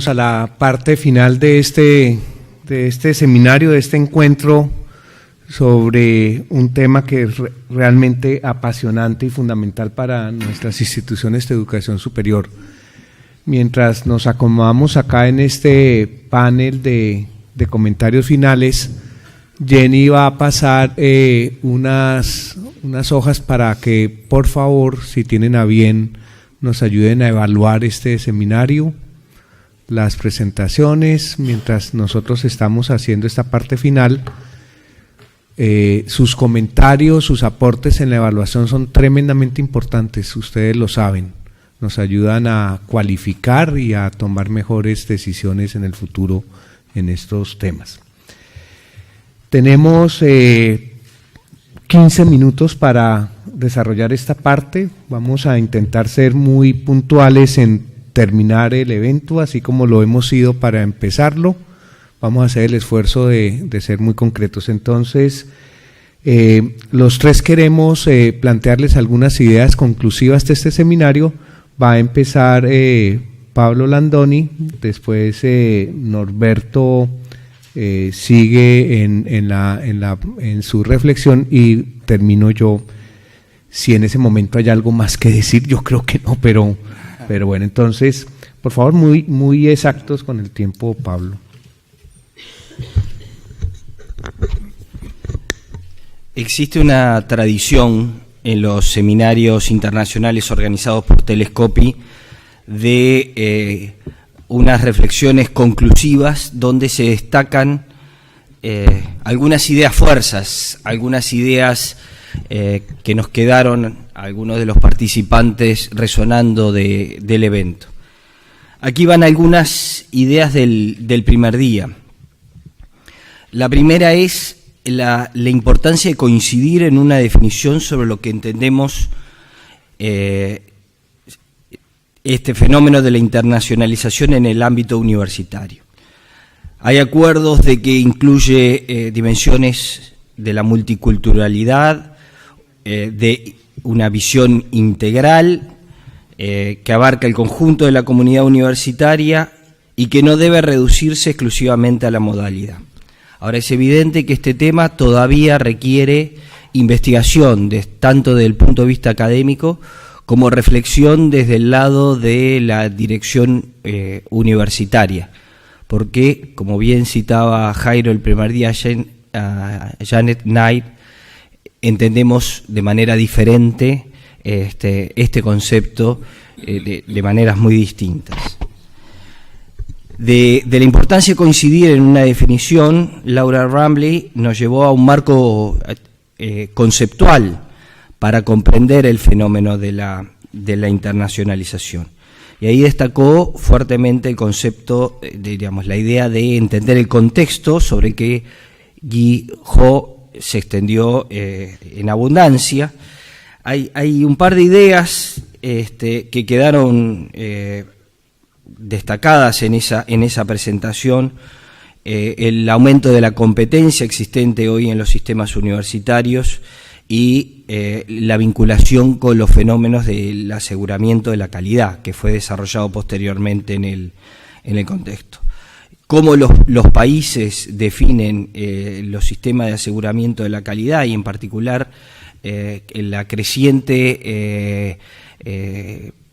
A la parte final de este seminario, de este encuentro sobre un tema que es realmente apasionante y fundamental para nuestras instituciones de educación superior. Mientras nos acomodamos acá en este panel de comentarios finales, Jenny va a pasar unas hojas para que, por favor, si tienen a bien, nos ayuden a evaluar este seminario, las presentaciones, mientras nosotros estamos haciendo esta parte final. Sus comentarios, sus aportes en la evaluación son tremendamente importantes, ustedes lo saben, nos ayudan a cualificar y a tomar mejores decisiones en el futuro en estos temas. Tenemos 15 minutos para desarrollar esta parte. Vamos a intentar ser muy puntuales en terminar el evento, así como lo hemos sido para empezarlo. Vamos a hacer el esfuerzo de ser muy concretos. Entonces, los tres queremos plantearles algunas ideas conclusivas de este seminario. Va a empezar Pablo Landoni, después Norberto sigue en su reflexión y termino yo. Si en ese momento hay algo más que decir, yo creo que no, pero bueno, entonces, por favor, muy exactos con el tiempo, Pablo. Existe una tradición en los seminarios internacionales organizados por Telescopi de unas reflexiones conclusivas donde se destacan algunas ideas fuerzas, algunas ideas que nos quedaron algunos de los participantes resonando del evento. Aquí van algunas ideas del primer día. La primera es la importancia de coincidir en una definición sobre lo que entendemos este fenómeno de la internacionalización en el ámbito universitario. Hay acuerdos de que incluye dimensiones de la multiculturalidad, de una visión integral que abarca el conjunto de la comunidad universitaria y que no debe reducirse exclusivamente a la modalidad. Ahora, es evidente que este tema todavía requiere investigación, tanto desde el punto de vista académico como reflexión desde el lado de la dirección universitaria, porque, como bien citaba Jairo el primer día, Janet Knight, entendemos de manera diferente este concepto de maneras muy distintas. De la importancia de coincidir en una definición, Laura Rambley nos llevó a un marco conceptual para comprender el fenómeno de la internacionalización. Y ahí destacó fuertemente el concepto, la idea de entender el contexto sobre el que Guy Ho se extendió en abundancia. Hay un par de ideas que quedaron destacadas en esa presentación. El aumento de la competencia existente hoy en los sistemas universitarios y la vinculación con los fenómenos del aseguramiento de la calidad, que fue desarrollado posteriormente en el contexto. Cómo los países definen los sistemas de aseguramiento de la calidad y en particular la creciente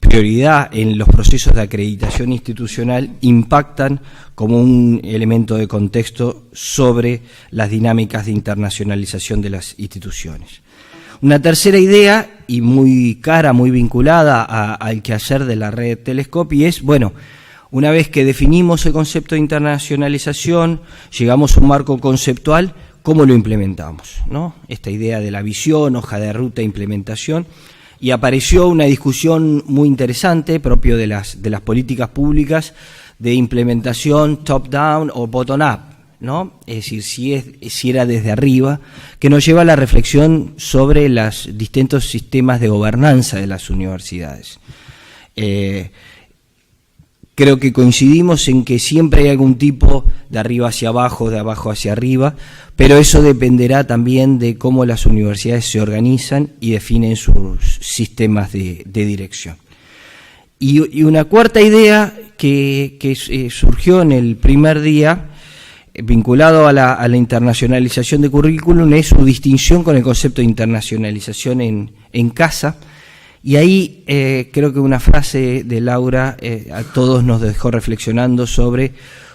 prioridad en los procesos de acreditación institucional impactan como un elemento de contexto sobre las dinámicas de internacionalización de las instituciones. Una tercera idea, y muy cara, muy vinculada al quehacer de la red Telescopi, es, bueno, una vez que definimos el concepto de internacionalización, llegamos a un marco conceptual, ¿cómo lo implementamos? ¿No? Esta idea de la visión, hoja de ruta, implementación, y apareció una discusión muy interesante, propio de las políticas públicas, de implementación top-down o bottom-up, ¿no? Es decir, si era desde arriba, que nos lleva a la reflexión sobre los distintos sistemas de gobernanza de las universidades. Creo que coincidimos en que siempre hay algún tipo de arriba hacia abajo, de abajo hacia arriba, pero eso dependerá también de cómo las universidades se organizan y definen sus sistemas de dirección. Y una cuarta idea que surgió en el primer día, vinculado a la internacionalización de currículum, es su distinción con el concepto de internacionalización en casa. Y ahí creo que una frase de Laura a todos nos dejó reflexionando sobre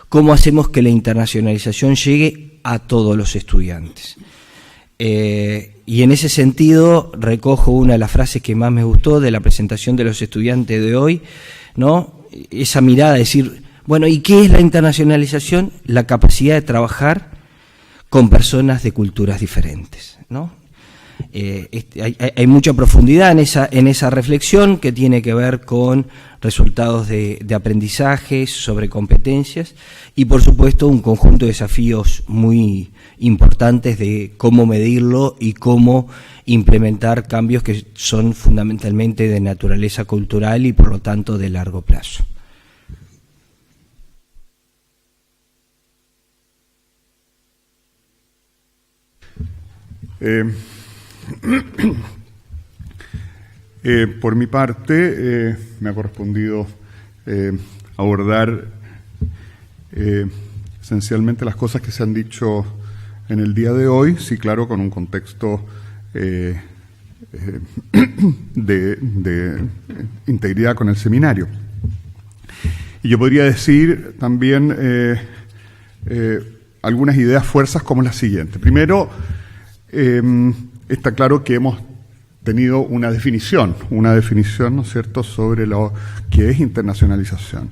cómo hacemos que la internacionalización llegue a todos los estudiantes. Y en ese sentido recojo una de las frases que más me gustó de la presentación de los estudiantes de hoy, ¿no? Esa mirada de decir, bueno, ¿y qué es la internacionalización? La capacidad de trabajar con personas de culturas diferentes, ¿no? Hay mucha profundidad en esa reflexión que tiene que ver con resultados de aprendizajes, sobre competencias y, por supuesto, un conjunto de desafíos muy importantes de cómo medirlo y cómo implementar cambios que son fundamentalmente de naturaleza cultural y, por lo tanto, de largo plazo. Por mi parte, me ha correspondido abordar esencialmente las cosas que se han dicho en el día de hoy, sí, claro, con un contexto de integridad con el seminario. Y yo podría decir también algunas ideas fuerzas como la siguiente. Primero, está claro que hemos tenido una definición, ¿no es cierto?, sobre lo que es internacionalización.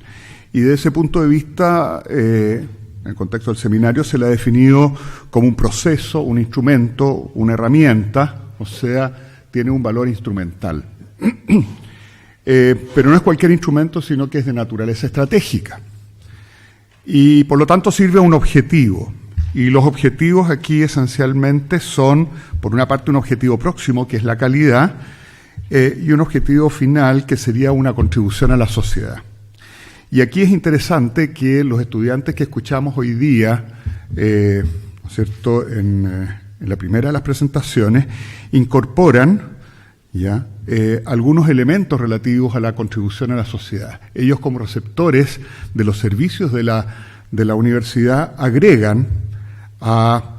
Y desde ese punto de vista, en el contexto del seminario, se le ha definido como un proceso, un instrumento, una herramienta, o sea, tiene un valor instrumental. Pero no es cualquier instrumento, sino que es de naturaleza estratégica. Y por lo tanto sirve a un objetivo. Y los objetivos aquí esencialmente son, por una parte, un objetivo próximo, que es la calidad, y un objetivo final, que sería una contribución a la sociedad. Y aquí es interesante que los estudiantes que escuchamos hoy día, ¿no es cierto?, en la primera de las presentaciones, incorporan ¿ya? Algunos elementos relativos a la contribución a la sociedad. Ellos, como receptores de los servicios de la universidad, agregan a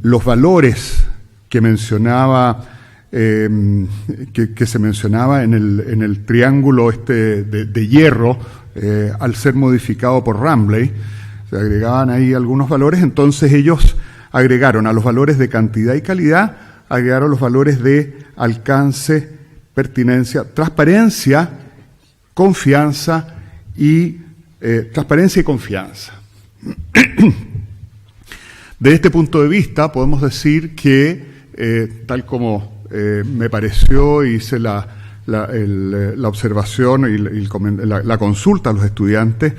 los valores que mencionaba, que se mencionaba en el triángulo de hierro, al ser modificado por Rambley, se agregaban ahí algunos valores. Entonces ellos agregaron a los valores de cantidad y calidad, agregaron los valores de alcance, pertinencia, transparencia, confianza y confianza. Desde este punto de vista podemos decir que, tal como me pareció, hice la observación y la consulta a los estudiantes,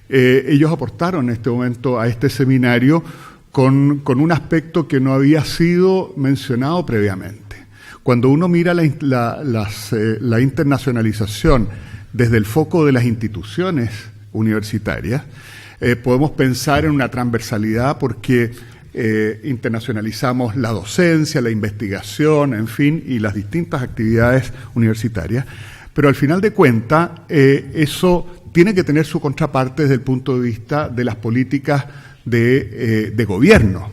ellos aportaron en este momento a este seminario con un aspecto que no había sido mencionado previamente. Cuando uno mira la internacionalización desde el foco de las instituciones universitarias, podemos pensar en una transversalidad porque internacionalizamos la docencia, la investigación, en fin, y las distintas actividades universitarias, pero al final de cuentas eso tiene que tener su contraparte desde el punto de vista de las políticas de gobierno,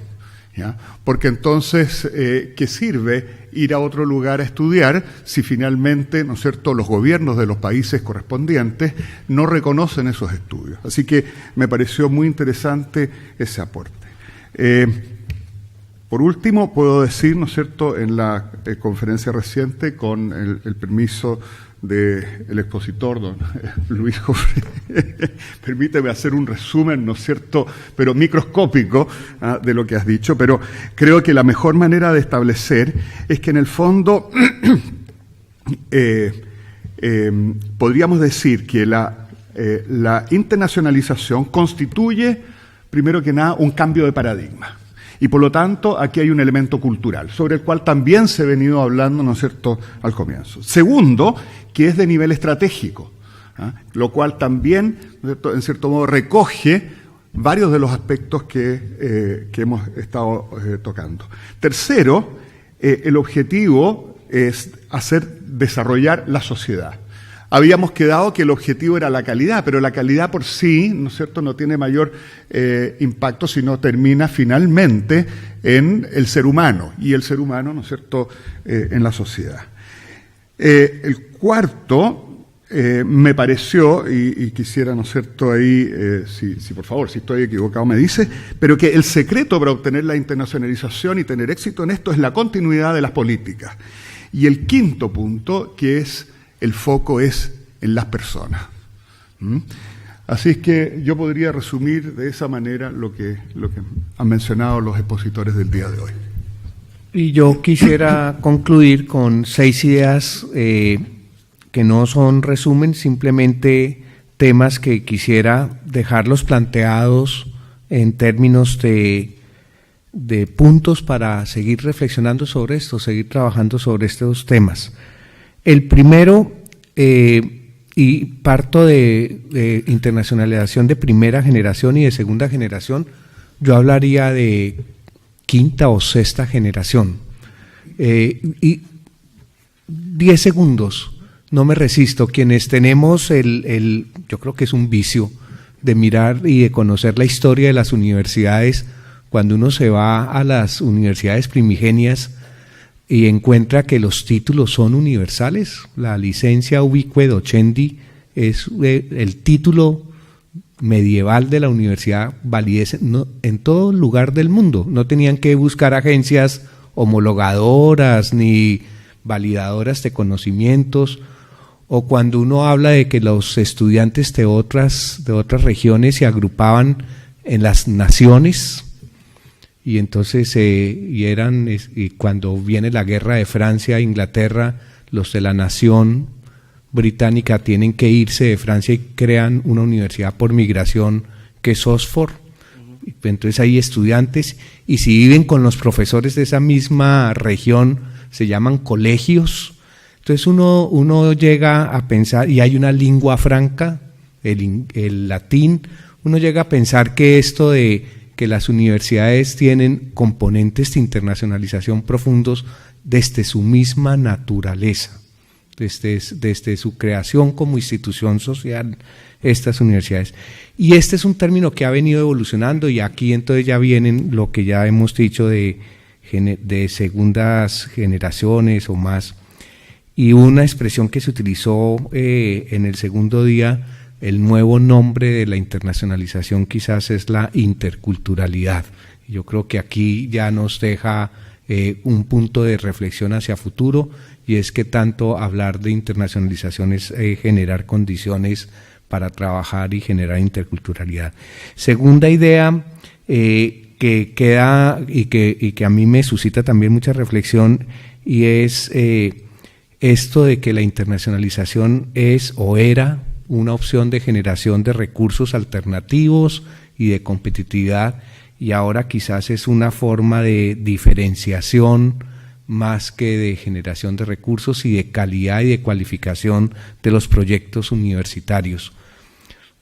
¿ya? Porque entonces, ¿qué sirve ir a otro lugar a estudiar si finalmente, ¿no es cierto?, los gobiernos de los países correspondientes no reconocen esos estudios? Así que me pareció muy interesante ese aporte. Por último, puedo decir, ¿no es cierto?, en la conferencia reciente, con el permiso del expositor, don Luis Jofre, permíteme hacer un resumen, ¿no es cierto?, pero microscópico, de lo que has dicho, pero creo que la mejor manera de establecer es que en el fondo podríamos decir que la internacionalización constituye, primero que nada, un cambio de paradigma. Y por lo tanto, aquí hay un elemento cultural, sobre el cual también se ha venido hablando, ¿no es cierto?, al comienzo. Segundo, que es de nivel estratégico, lo cual también, ¿no es cierto?, en cierto modo recoge varios de los aspectos que hemos estado tocando. Tercero, el objetivo es desarrollar la sociedad. habíamos quedado que el objetivo era la calidad, pero la calidad por sí, ¿no es cierto?, no tiene mayor impacto, sino termina finalmente en el ser humano, y el ser humano, ¿no es cierto?, en la sociedad. El cuarto me pareció, y quisiera, ¿no es cierto?, ahí, si por favor, si estoy equivocado me dice, pero que el secreto para obtener la internacionalización y tener éxito en esto es la continuidad de las políticas. Y el quinto punto, que es el foco es en las personas. Así es que yo podría resumir de esa manera lo que han mencionado los expositores del día de hoy. Y yo quisiera concluir con 6 ideas que no son resumen, simplemente temas que quisiera dejarlos planteados en términos de puntos para seguir reflexionando sobre esto, seguir trabajando sobre estos temas. El primero, y parto de internacionalización de primera generación y de segunda generación, yo hablaría de quinta o sexta generación. Y 10 segundos, no me resisto, quienes tenemos yo creo que es un vicio de mirar y de conocer la historia de las universidades. Cuando uno se va a las universidades primigenias y encuentra que los títulos son universales, la licencia ubique docendi es el título medieval de la universidad, validez en todo lugar del mundo. No tenían que buscar agencias homologadoras ni validadoras de conocimientos. O cuando uno habla de que los estudiantes de otras regiones se agrupaban en las naciones, y entonces y cuando viene la guerra de Francia e Inglaterra, los de la nación británica tienen que irse de Francia y crean una universidad por migración que es Oxford. Entonces hay estudiantes, y si viven con los profesores de esa misma región se llaman colegios. Entonces uno llega a pensar, y hay una lingua franca, el latín, uno llega a pensar que esto de que las universidades tienen componentes de internacionalización profundos desde su misma naturaleza, desde su creación como institución social, estas universidades. Y este es un término que ha venido evolucionando, y aquí entonces ya vienen lo que ya hemos dicho de segundas generaciones o más. Y una expresión que se utilizó en el segundo día, el nuevo nombre de la internacionalización quizás es la interculturalidad. Yo creo que aquí ya nos deja un punto de reflexión hacia futuro, y es que tanto hablar de internacionalización es generar condiciones para trabajar y generar interculturalidad. Segunda idea que queda y que a mí me suscita también mucha reflexión, y es esto de que la internacionalización es o era una opción de generación de recursos alternativos y de competitividad, y ahora quizás es una forma de diferenciación más que de generación de recursos y de calidad y de cualificación de los proyectos universitarios.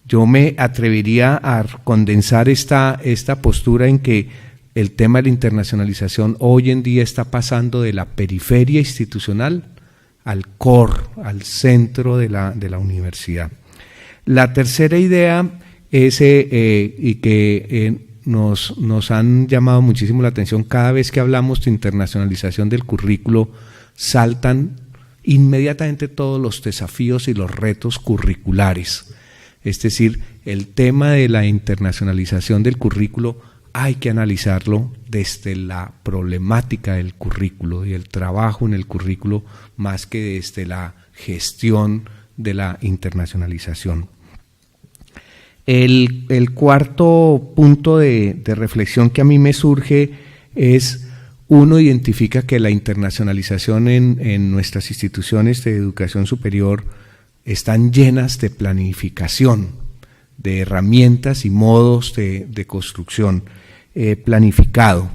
Yo me atrevería a condensar esta postura en que el tema de la internacionalización hoy en día está pasando de la periferia institucional al core, al centro de la universidad. La tercera idea es, y que nos han llamado muchísimo la atención, cada vez que hablamos de internacionalización del currículo, saltan inmediatamente todos los desafíos y los retos curriculares. Es decir, el tema de la internacionalización del currículo hay que analizarlo desde la problemática del currículo y el trabajo en el currículo, más que desde la gestión de la internacionalización. El cuarto punto de reflexión que a mí me surge es, uno identifica que la internacionalización en nuestras instituciones de educación superior están llenas de planificación, de herramientas y modos de construcción planificado,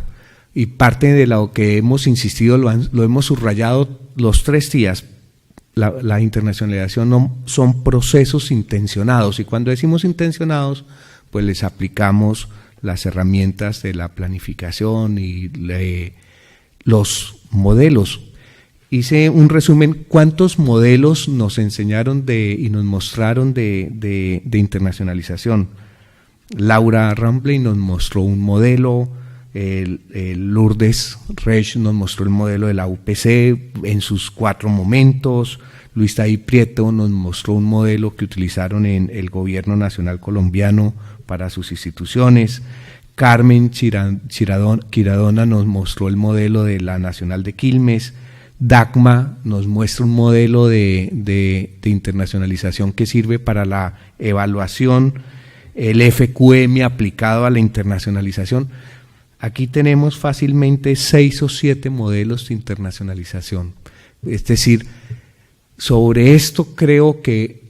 y parte de lo que hemos insistido, lo hemos subrayado los 3 días. La internacionalización no son procesos intencionados, y cuando decimos intencionados, pues les aplicamos las herramientas de la planificación y los modelos. hice un resumen, cuántos modelos nos enseñaron y nos mostraron de internacionalización. Laura Rampley nos mostró un modelo, Lourdes Resch nos mostró el modelo de la UPC en sus 4 momentos, Luis David Prieto nos mostró un modelo que utilizaron en el gobierno nacional colombiano para sus instituciones, Carmen Quiradona nos mostró el modelo de la Nacional de Quilmes, DACMA nos muestra un modelo de internacionalización que sirve para la evaluación, el FQM aplicado a la internacionalización. Aquí tenemos fácilmente 6 o 7 modelos de internacionalización. Es decir, sobre esto creo que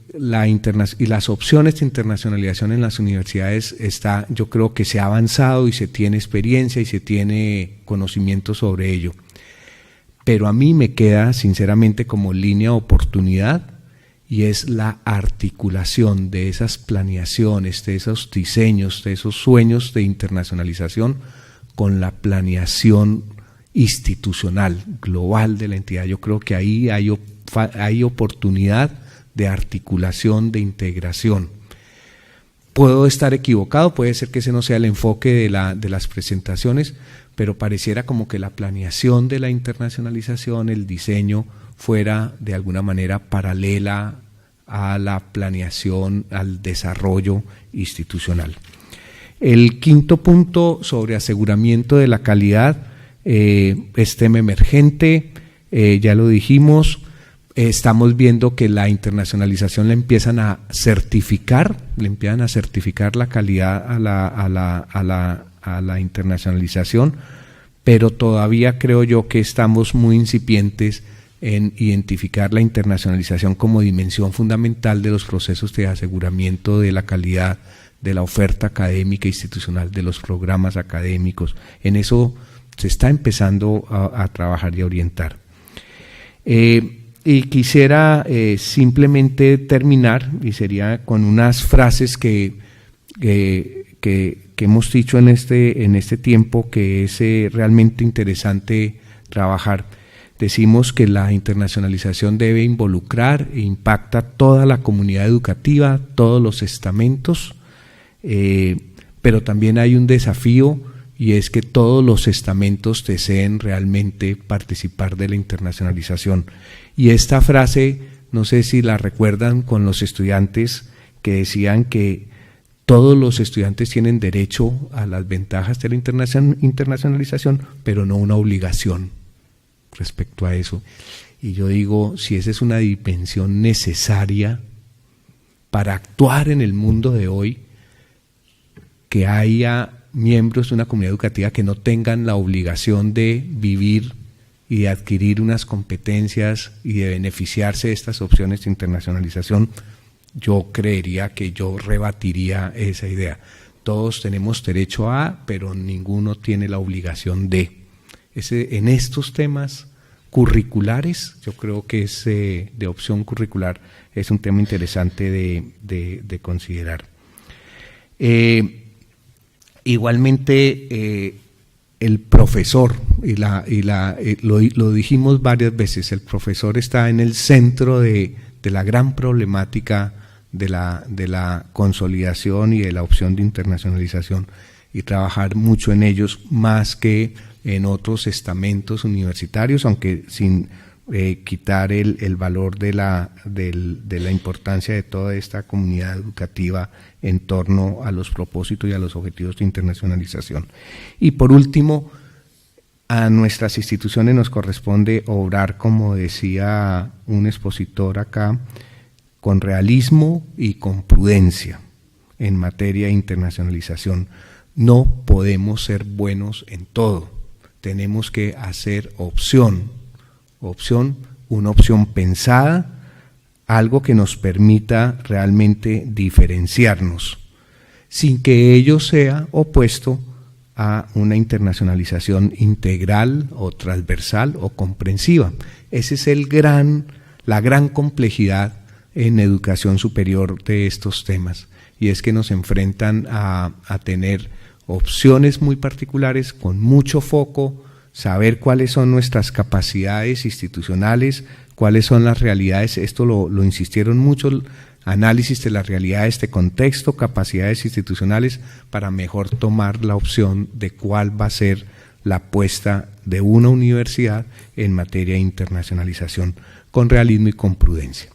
y las opciones de internacionalización en las universidades yo creo que se ha avanzado y se tiene experiencia y se tiene conocimiento sobre ello. Pero a mí me queda sinceramente como línea de oportunidad, y es la articulación de esas planeaciones, de esos diseños, de esos sueños de internacionalización con la planeación institucional, global de la entidad. Yo creo que ahí hay oportunidad de articulación, de integración. Puedo estar equivocado, puede ser que ese no sea el enfoque de las presentaciones, pero pareciera como que la planeación de la internacionalización, el diseño, fuera de alguna manera paralela a la planeación, al desarrollo institucional. El quinto punto sobre aseguramiento de la calidad es tema emergente, ya lo dijimos, estamos viendo que la internacionalización le empiezan a certificar la calidad a la internacionalización, pero todavía creo yo que estamos muy incipientes en identificar la internacionalización como dimensión fundamental de los procesos de aseguramiento de la calidad de la oferta académica institucional, de los programas académicos. En eso se está empezando a trabajar y a orientar. Y quisiera simplemente terminar, y sería con unas frases que hemos dicho en este tiempo, que es realmente interesante trabajar. Decimos que la internacionalización debe involucrar e impacta toda la comunidad educativa, todos los estamentos, pero también hay un desafío, y es que todos los estamentos deseen realmente participar de la internacionalización. Y esta frase, no sé si la recuerdan con los estudiantes que decían que todos los estudiantes tienen derecho a las ventajas de la internacionalización, pero no una obligación respecto a eso. Y yo digo, si esa es una dimensión necesaria para actuar en el mundo de hoy, que haya miembros de una comunidad educativa que no tengan la obligación de vivir y de adquirir unas competencias y de beneficiarse de estas opciones de internacionalización, yo creería que yo rebatiría esa idea. Todos tenemos derecho a, pero ninguno tiene la obligación de. En estos temas curriculares, yo creo que es de opción curricular, es un tema interesante de considerar. Igualmente, el profesor, lo dijimos varias veces, el profesor está en el centro de la gran problemática de la consolidación y de la opción de internacionalización, y trabajar mucho en ellos más que en otros estamentos universitarios, aunque sin quitar el valor de la importancia de toda esta comunidad educativa en torno a los propósitos y a los objetivos de internacionalización. Y por último, a nuestras instituciones nos corresponde obrar, como decía un expositor acá, con realismo y con prudencia en materia de internacionalización. No podemos ser buenos en todo, tenemos que hacer una opción pensada, algo que nos permita realmente diferenciarnos, sin que ello sea opuesto a una internacionalización integral o transversal o comprensiva. Esa es la gran complejidad en educación superior de estos temas, y es que nos enfrentan a tener opciones muy particulares con mucho foco, saber cuáles son nuestras capacidades institucionales, cuáles son las realidades, esto lo insistieron mucho, análisis de las realidades de contexto, capacidades institucionales, para mejor tomar la opción de cuál va a ser la apuesta de una universidad en materia de internacionalización, con realismo y con prudencia.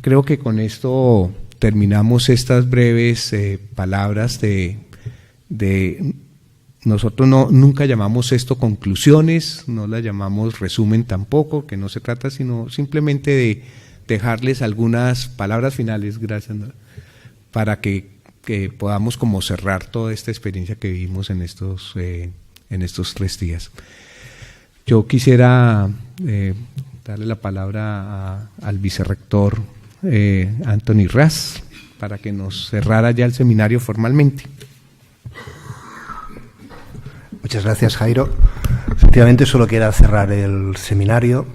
Creo que con esto terminamos estas breves palabras de nosotros nunca llamamos esto conclusiones, no la llamamos resumen tampoco, que no se trata sino simplemente de dejarles algunas palabras finales, gracias, para que podamos como cerrar toda esta experiencia que vivimos en estos 3 días. Yo quisiera darle la palabra al vicerrector Anthony Ras para que nos cerrara ya el seminario formalmente. Muchas gracias, Jairo. Efectivamente, solo queda cerrar el seminario.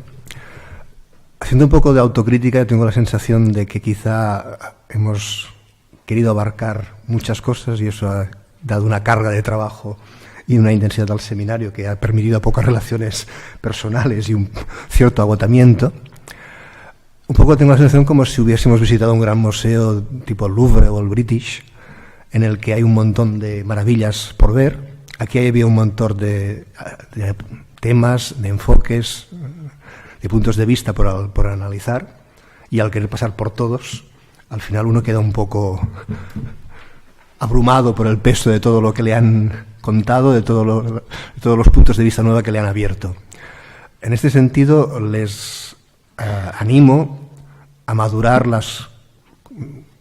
Haciendo un poco de autocrítica, tengo la sensación de que quizá hemos querido abarcar muchas cosas y eso ha dado una carga de trabajo y una intensidad al seminario que ha permitido pocas relaciones personales y un cierto agotamiento. Un poco tengo la sensación como si hubiésemos visitado un gran museo tipo el Louvre o el British, en el que hay un montón de maravillas por ver. Aquí había un montón de temas, de enfoques, de puntos de vista por analizar, y al querer pasar por todos, al final uno queda un poco abrumado por el peso de todo lo que le han contado, de todos los puntos de vista nuevos que le han abierto. En este sentido, les animo a madurar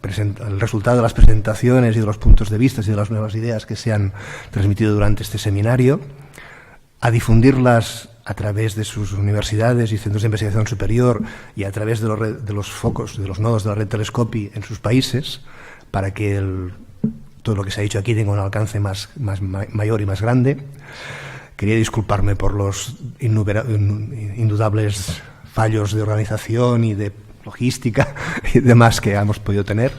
el resultado de las presentaciones y de los puntos de vista y de las nuevas ideas que se han transmitido durante este seminario, a difundirlas a través de sus universidades y centros de investigación superior y a través de los focos, de los nodos de la red Telescopi en sus países, para que todo lo que se ha dicho aquí tenga un alcance mayor y más grande. Quería disculparme por los indudables fallos de organización y de logística y demás que hemos podido tener,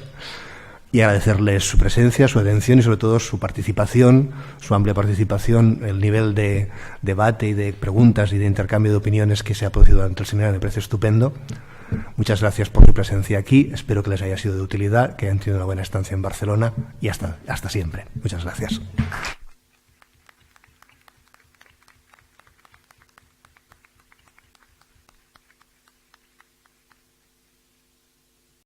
y agradecerles su presencia, su atención y sobre todo su participación, su amplia participación, el nivel de debate y de preguntas y de intercambio de opiniones que se ha producido durante el seminario me parece estupendo. Muchas gracias por su presencia aquí, espero que les haya sido de utilidad, que hayan tenido una buena estancia en Barcelona y hasta siempre. Muchas gracias.